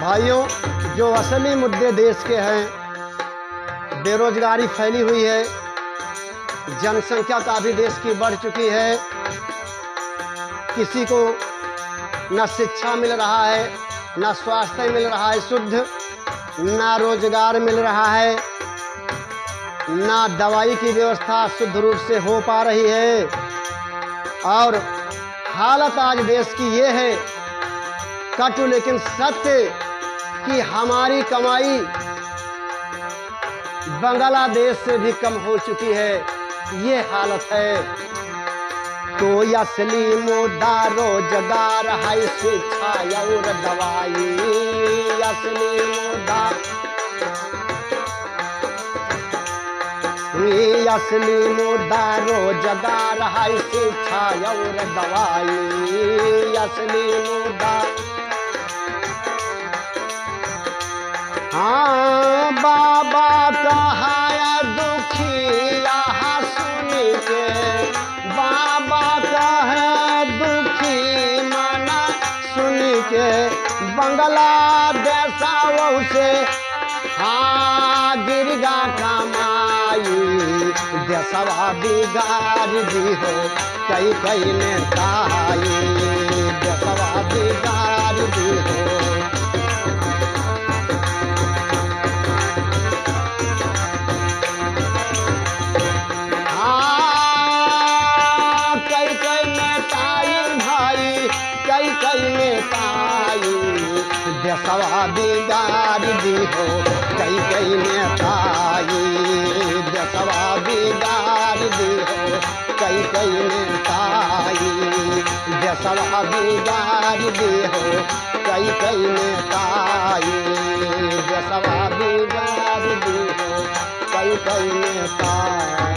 भाइयों, जो असली मुद्दे देश के हैं, बेरोजगारी फैली हुई है, जनसंख्या काफ़ी देश की बढ़ चुकी है, किसी को न शिक्षा मिल रहा है, न स्वास्थ्य मिल रहा है शुद्ध, न रोजगार मिल रहा है, न दवाई की व्यवस्था शुद्ध रूप से हो पा रही है। और हालत आज देश की ये है, कटु लेकिन सत्य, कि हमारी कमाई बांग्लादेश से भी कम हो चुकी है। ये हालत है। तो असली मुद्दा रोजगार है, शिक्षा और दवाई। असली मुद्दा, असली मुद्दा रोजगार है, शिक्षा और दवाई। असली मुद्दा, हाँ बाबा कहाया दुखिया सुन के, बाबा कहे दुखी मना सुन के, बांग्लादेशों से हाँ गिरगा कमाई। देशवा बिगाड़ दी हो कई कई नेताई, देशवा बिगाड़ दी हो। देशवा बिगाड़ दी हो कई कई नेताई, देशवा बिगाड़ दी हो कई कई नेताई, देशवा बिगाड़ दी हो कई कई नेताई, देशवा बिगाड़ दी हो कई कई नेताई।